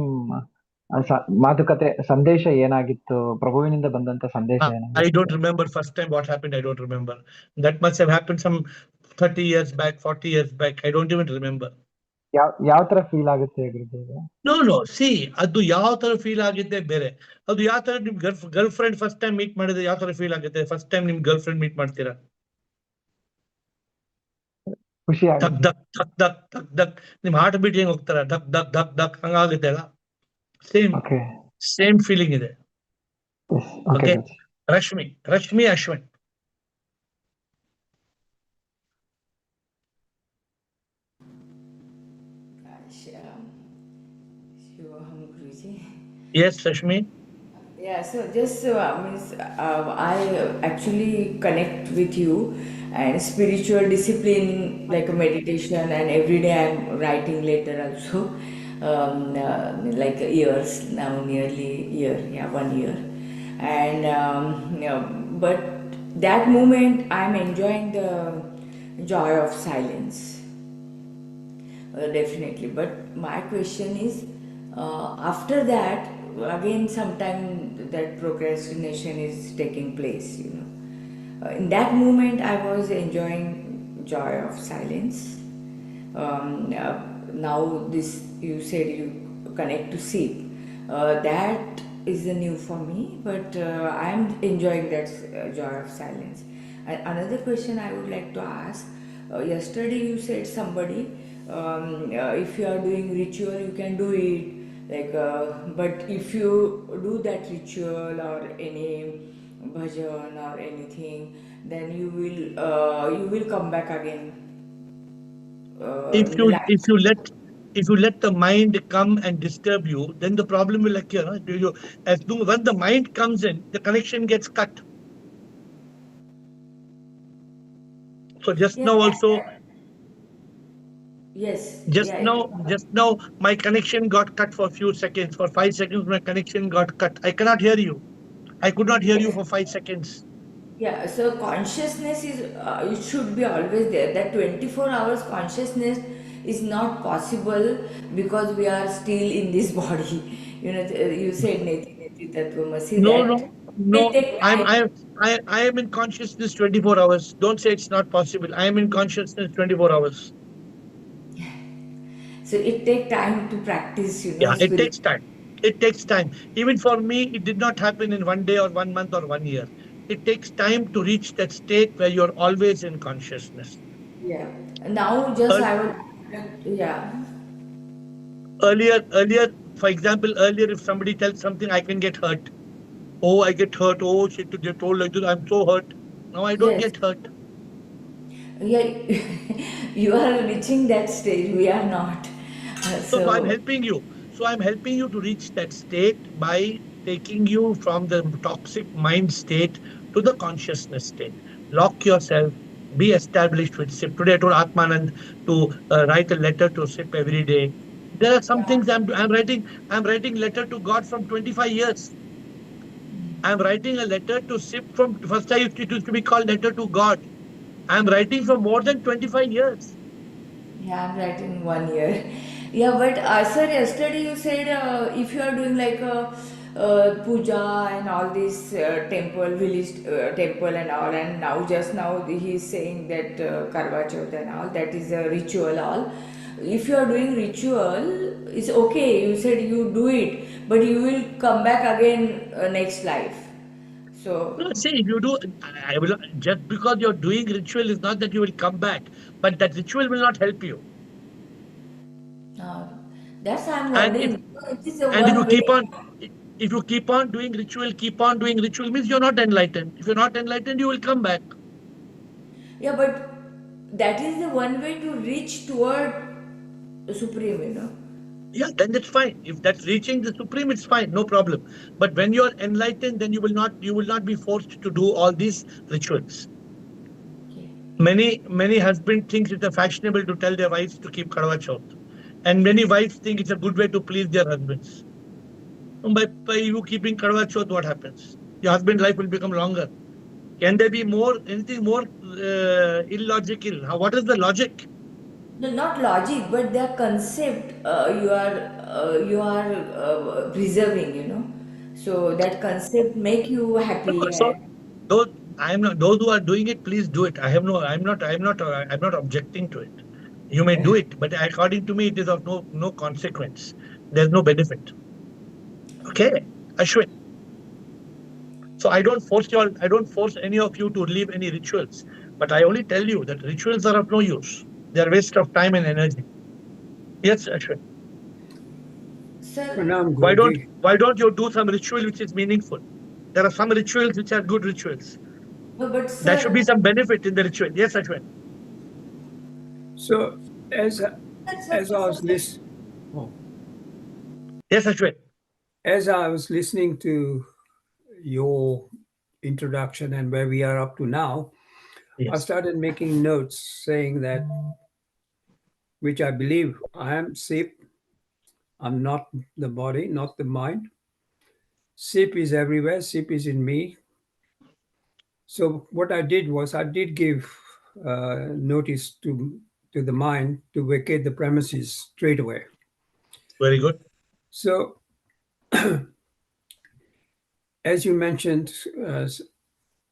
ಮಾತುಕತೆ ಸಂದೇಶ ಏನಾಗಿತ್ತು, ಪ್ರಭುವಿನಿಂದ ಬಂದಂತ ಸಂದೇಶ ಏನಾಗಿತ್ತು? I don't remember first time what happened. I don't remember. That must have happened some 30 years back, 40 years back. I don't even remember. ಯಾವ ತರ feel ಆಗುತ್ತೆ ಗುರುಜಿ? No. See, ಅದು ಯಾವ ತರ ಫೀಲ್ ಆಗಿದೆ ಬೇರೆ. ಅದು ಯಾವ ತರ ನಿಮ್ girl friend first time meet ಮಾಡಿದ್ರೆ ಯಾವ ತರ ಫೀಲ್ ಆಗುತ್ತೆ? ಫಸ್ಟ್ ಟೈಮ್ ನಿಮ್ ಗರ್ಲ್ ಫ್ರೆಂಡ್ ಮೀಟ್ ಮಾಡ್ತೀರಾ? ಖುಷಿ ಧಕ್ ಆಗುತ್ತೆ. ಧಕ್ ಧಕ್ ಧಕ್ ಧಕ್ ಧಕ್ ನಿಮ್ ಹಾರ್ಟ್ ಬೀಟ್ ಹೆಂಗ್ ಹೋಗ್ತಾರ? ಧಕ್ ಧಕ್ ಧಕ್ ಧಕ್ ಹಂಗಾಗುತ್ತೆ ಅಲ್ಲ? ಸೇಮ್ ಫೀಲಿಂಗ್ ಇದೆ. Okay, Rashmi Ashwin. Yes, Rashmi. Yeah, so just means I actually connect with you, and spiritual discipline like a meditation, and every day I'm writing later also, like years now, nearly year, yeah, 1 year, and but that moment I'm enjoying the joy of silence. Definitely, but my question is, after that, again, sometime that procrastination is taking place, in that moment I was enjoying joy of silence. Now this, you said you connect to sleep, that is the new for me, but I am enjoying that joy of silence. And another question I would like to ask, yesterday you said somebody, if you are doing ritual you can do it, like but if you do that ritual or any bhajan or anything, then you will come back again If in the you life. if you let if you let the mind come and disturb you, then the problem will occur. Do you, as soon when the mind comes in, the connection gets cut. So just Yeah, now also, yes, just yeah, now, just now, my connection got cut for a few seconds. For 5 seconds, my connection got cut. I cannot hear you. I could not hear you yes. for 5 seconds. Yeah, so consciousness is, it should be always there. That 24 hours consciousness is not possible because we are still in this body. You said Neti Neti Tattvamasi, No, that no, will no. take time. I am in consciousness 24 hours. Don't say it's not possible. I am in consciousness 24 hours. So it take time to practice, Yeah, it spirit. takes time. It takes time. Even for me, it did not happen in one day or 1 month or 1 year. It takes time to reach that state where you're always in consciousness. Yeah. Now just Ear- I would, yeah. Earlier, for example, earlier, if somebody tells something, I can get hurt. Oh, I get hurt. Oh, shit, they told like this. I'm so hurt. Now I don't Yes. get hurt. Yeah, you are reaching that stage. We are not. So I'm So helping you. So I'm helping you to reach that state by taking you from the toxic mind state to the consciousness state. Lock yourself, be established with SIP. Today I told Atmanand to write a letter to SIP every day. There are some yeah, things I'm writing. I'm writing letter to God from 25 years. I'm writing a letter to SIP from first it used to be called letter to God. I'm writing for more than 25 years. yeah, I'm right in 1 year. Yeah, but sir, yesterday you said if you are doing like a puja and all this temple, village temple and all, and now just now he is saying that Karwa Chauth and all, that is a ritual all. If you are doing ritual, it's okay. You said you do it, but you will come back again next life. No, So see, if you do, I will just because you're doing ritual is not that you will come back, but that ritual will not help you. uh, that's I'm And if wondering. It is a and if you one way. keep on keep on doing ritual means you're not enlightened. If you're not enlightened, you will come back. Yeah, but that is the one way to reach toward supreme. Yeah, then that's fine. If that's reaching the supreme, it's fine, no problem. But when you're enlightened, then you will not be forced to do all these rituals. Okay. Many husbands think it's a fashionable to tell their wives to keep Karwa Chauth. And many wives think it's a good way to please their husbands. By you keeping Karwa Chauth, what happens? Your husband life will become longer. Can there be anything more illogical? What is the logic? No, not logic, but their concept you are preserving. So that concept make you happy So and those I'm not those who are doing it, please do it. I'm not objecting to it. You may do it, but according to me, it is of no consequence. There's no benefit. Okay, Ashwin. So I don't force any of you to leave any rituals, but I only tell you that rituals are of no use. They are waste of time and energy. Yes, Ashwin. sir. Pranam Guruji. Why don't you do some ritual which is meaningful? There are some rituals which are good rituals. No, but There should be sir, some benefit in the ritual. Yes, Ashwin. So as sir, as I was lis- oh, Yes, Ashwin. as I was listening to your introduction and where we are up to now, I Yes. started making notes saying that, which I believe I am SIP. I'm not the body, not the mind. SIP is everywhere. SIP is in me. So what I did was I did give notice to the mind to vacate the premises straight away. Very good. So as you mentioned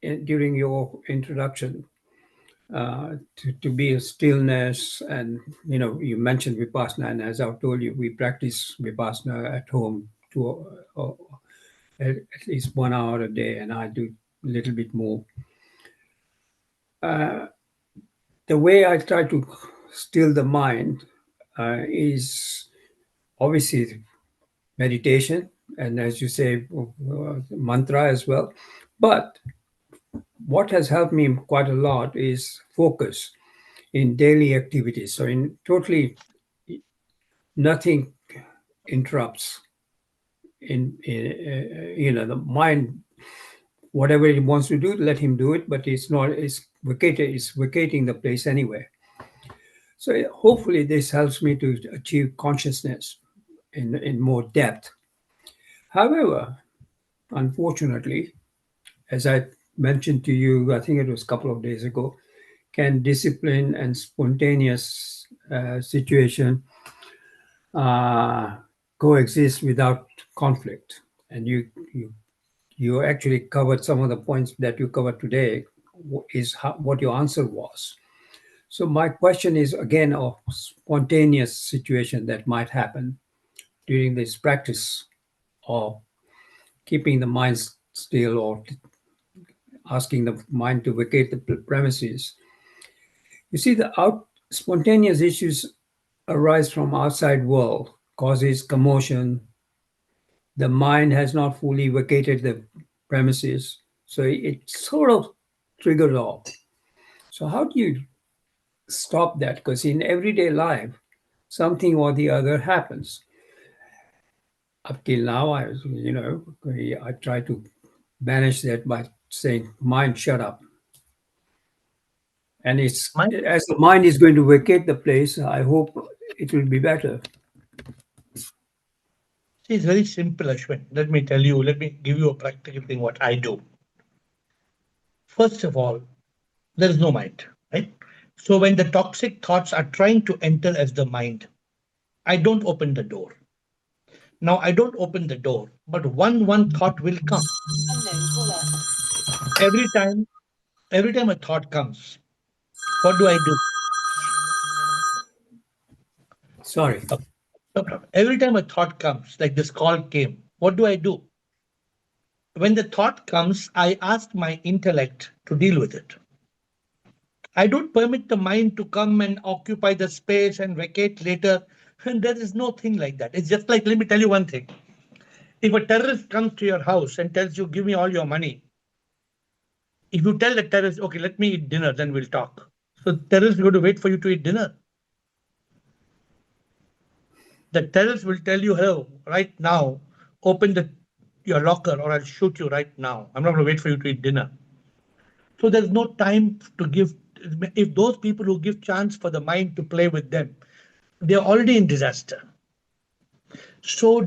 during your introduction, to be a stillness, and you mentioned Vipassana, and as I've told you, we practice Vipassana at home at least 1 hour a day, and I do a little bit more. The way I try to still the mind is obviously meditation, and as you say, mantra as well. But what has helped me quite a lot is focus in daily activities. So in totally nothing interrupts the mind. Whatever he wants to do, let him do it, but it's vacating the place anyway. So hopefully this helps me to achieve consciousness in more depth. However, unfortunately, as I mentioned to you, I think it was a couple of days ago, can discipline and spontaneous situation coexist without conflict? And you actually covered some of the points that you covered today, is what your answer was. So my question is again a spontaneous situation that might happen during this practice of keeping the mind still or asking the mind to vacate the premises. You see, the spontaneous issues arise from outside world, causes commotion. The mind has not fully vacated the premises, so it sort of triggers off. So how do you stop that? Because in everyday life, something or the other happens. Up till now, I try to manage that by saying, "Mind, shut up." And as the mind is going to vacate the place, I hope it will be better. It's very simple, Ashwin. Let me give you a practical thing what I do. First of all, there is no mind, right? So when the toxic thoughts are trying to enter as the mind, I don't open the door. Now I don't open the door, but one thought will come. Every time a thought comes, what do I do? Sorry. No problem. Every time a thought comes, like this call came, what do I do? When the thought comes, I ask my intellect to deal with it. I don't permit the mind to come and occupy the space and vacate later. And there is no thing like that. It's just like, let me tell you one thing. If a terrorist comes to your house and tells you, give me all your money, if you tell the terrorist, okay, let me eat dinner, then we'll talk. So the terrorist is going to wait for you to eat dinner. The terrorist will tell you, hello, right now, open your locker or I'll shoot you right now. I'm not going to wait for you to eat dinner. So there's no time to give. If those people who give chance for the mind to play with them, they're already in disaster. So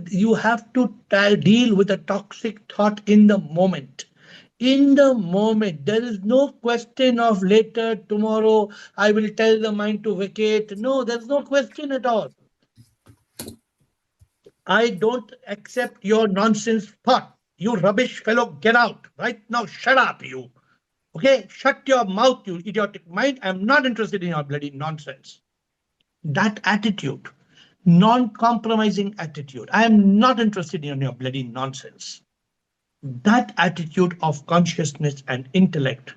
you have to deal with a toxic thought in the moment. In the moment, there is no question of later, tomorrow, I will tell the mind to vacate. No, there's no question at all. I don't accept your nonsense thought. You rubbish fellow, get out. Right now, shut up, you. Okay, shut your mouth, you idiotic mind. I'm not interested in your bloody nonsense. That attitude, non-compromising attitude. I am not interested in your bloody nonsense. That attitude of consciousness and intellect,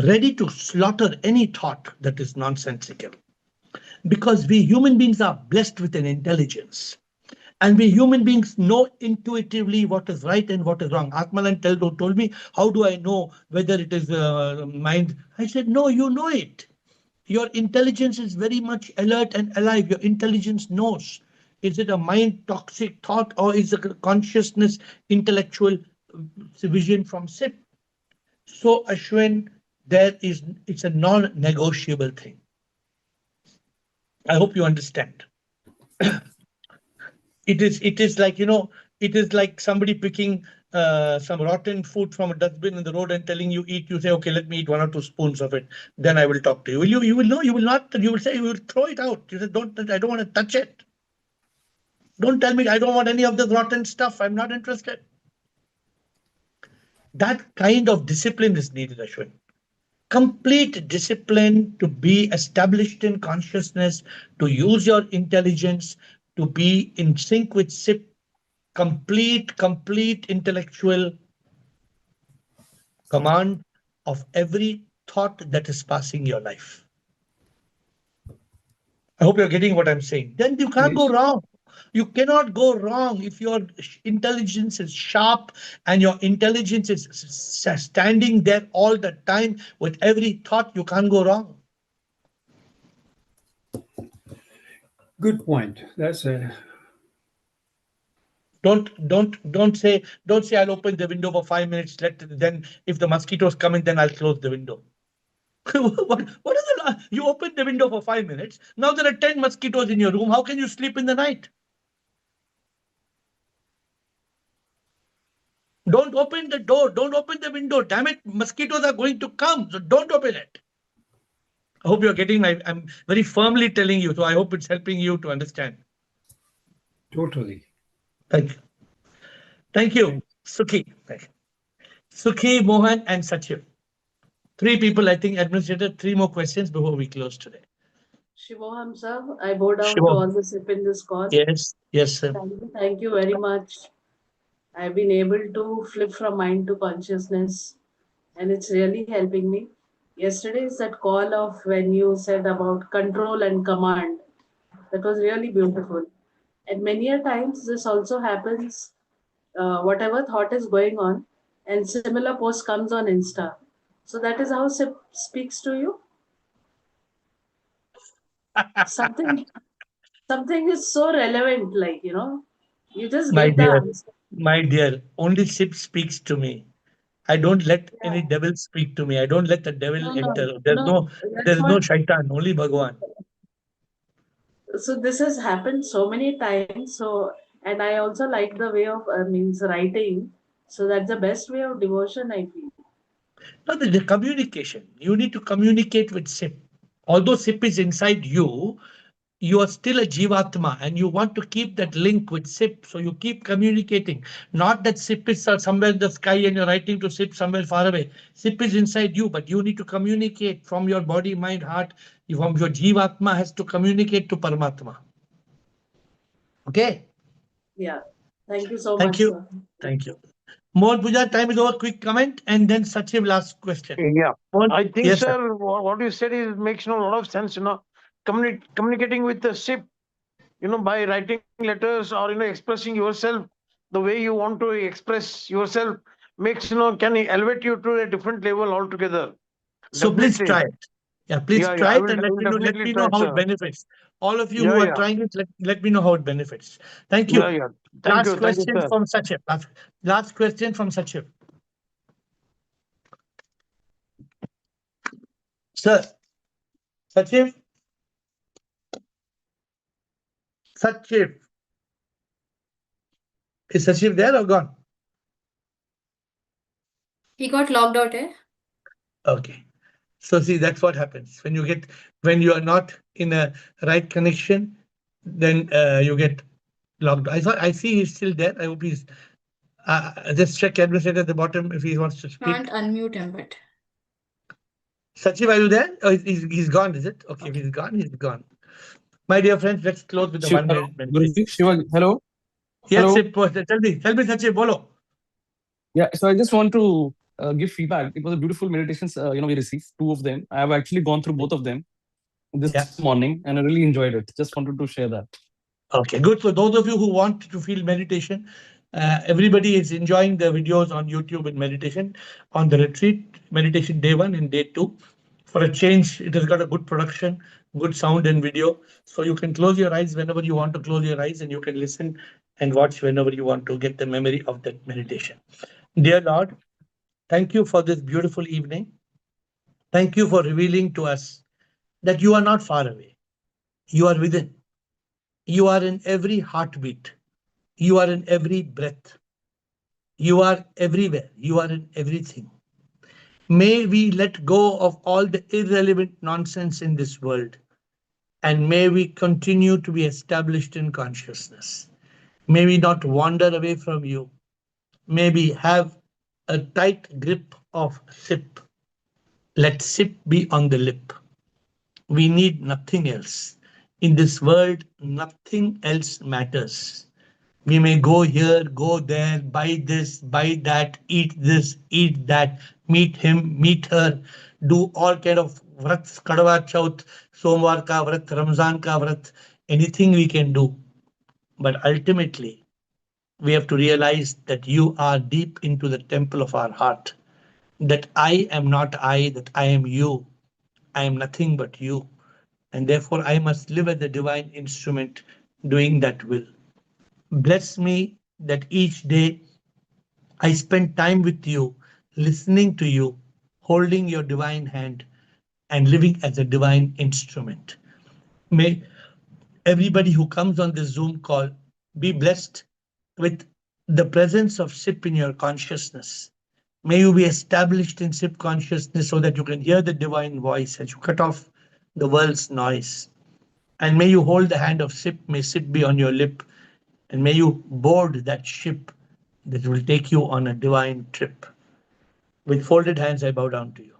ready to slaughter any thought that is nonsensical. Because we human beings are blessed with an intelligence. And we human beings know intuitively what is right and what is wrong. Atmanan told me, how do I know whether it is mind? I said, no, you know it. Your intelligence is very much alert and alive. Your intelligence knows. Is it a mind toxic thought or is it a consciousness intellectual vision from SIP? So Ashwin, it's a non-negotiable thing. I hope you understand. It is like, it is like somebody picking some rotten food from a dustbin in the road and telling you eat. You say, okay, let me eat 1 or 2 spoons of it. Then I will talk to you. You will know, you will not, you will say, you will throw it out. You say, I don't want to touch it. Don't tell me I don't want any of this rotten stuff. I'm not interested. That kind of discipline is needed, Ashwin. Complete discipline to be established in consciousness, to use your intelligence, to be in sync with SIP, complete intellectual command of every thought that is passing your life. I hope you're getting what I'm saying. Then you can't go Yes. wrong. You cannot go wrong if your intelligence is sharp and your intelligence is standing there all the time with every thought. You can't go wrong. Good point. That's a Don't say I'll open the window for 5 minutes. Then if the mosquitoes come in, then I'll close the window. what is you open the window for 5 minutes. Now there are 10 mosquitoes in your room. How can you sleep in the night? Don't open the door. Don't open the window. Damn it, mosquitoes are going to come. So don't open it. I hope you're getting I'm very firmly telling you. So I hope it's helping you to understand. totally. Thank you. Thank you, Sukhi. Sukhi, Mohan, and Sachin. 3 people, I think, administrator. 3 more questions before we close today. Shivoham sir, I bow down to Shivam. all the SIP in this call. Yes, sir. Thank you very much. I've been able to flip from mind to consciousness, and it's really helping me. Yesterday is that call of when you said about control and command. That was really beautiful. And many a times this also happens, whatever thought is going on, and similar post comes on Insta. So that is how SIP speaks to you. Something something is so relevant, like, you just My get the dear, answer. my dear, only Shiv speaks to me. I don't let Yeah. any devil speak to me. I don't let the devil No, no, enter. no. That's There's no what. shaitan, only Bhagwan. So this has happened so many times. So, and I also like the way of means writing. So that's the best way of devotion, I feel. No, the communication. You need to communicate with Sip. Although Sip is inside you, you are still a Jivatma and you want to keep that link with SIP. So you keep communicating. Not that SIP is somewhere in the sky and you're writing to SIP somewhere far away. SIP is inside you, but you need to communicate from your body, mind, heart. From your Jivatma has to communicate to Paramatma. Okay? Yeah. Thank you so Thank much, you. sir. Thank you. Mohan Puja, time is over. Quick comment and then Sachiv last question. Yeah. Mohan, I think, yes, sir. sir, what you said is makes a lot of sense. Communicating with the SIP, by writing letters or expressing yourself the way you want to express yourself makes can elevate you to a different level altogether. So please Definitely. try it. Yeah, please Yeah, yeah. try I it will. and I will let definitely me try, know how it sir. benefits. All of you Yeah, who are yeah. trying it, let me know how it benefits. Thank Yeah, you. yeah. Thank Last you. Thank you, question sir. from Sachin. Last question from Sachin. Sir, Sachin, Sachin. Is Sachin there or gone? He got logged out, eh? Okay. So see, that's what happens when you are not in a right connection, then you get logged. I see he's still there. I hope he's. Just check administrator at the bottom if he wants to speak. Can't unmute him, but Sachiv, are you there? Oh, he's gone, is it? Okay, if he's gone, he's gone. My dear friends, let's close with the Shiva, 1 hello. minute meditation. Guruji, Shiva, hello. Yes, Hello. Sip, tell me, Sachiv, bolo. Yeah, so I just want to give feedback. It was a beautiful meditations, we received 2 of them. I have actually gone through both of them Yeah. this morning and I really enjoyed it. Just wanted to share that. Okay, good. For those of you who want to feel meditation, everybody is enjoying the videos on YouTube in meditation on the retreat, meditation day 1 and day 2. For a change, it has got a good production, good sound and video. So you can close your eyes whenever you want to close your eyes and you can listen and watch whenever you want to get the memory of that meditation. Dear Lord, thank you for this beautiful evening. Thank you for revealing to us that you are not far away. You are within. You are in every heartbeat. You are in every breath. You are everywhere. You are in everything. May we let go of all the irrelevant nonsense in this world. And may we continue to be established in consciousness. May we not wander away from you. May we have a tight grip of SIP. Let SIP be on the lip. We need nothing else. In this world, nothing else matters. We may go here, go there, buy this, buy that, eat this, eat that, meet him, meet her, do all kind of vrats, Kadwa Chauth, Somwar ka vrat, Ramzan ka vrat, anything we can do. But ultimately, we have to realize that you are deep into the temple of our heart. That I am not I, that I am you. I am nothing but you. And therefore, I must live as a divine instrument doing that will. Bless me that each day I spend time with you, listening to you, holding your divine hand, and living as a divine instrument. May everybody who comes on this Zoom call be blessed with the presence of SIP in your consciousness. May you be established in SIP consciousness so that you can hear the divine voice as you cut off the world's noise. And may you hold the hand of SIP, may SIP be on your lip, and may you board that ship that will take you on a divine trip. With folded hands, I bow down to you.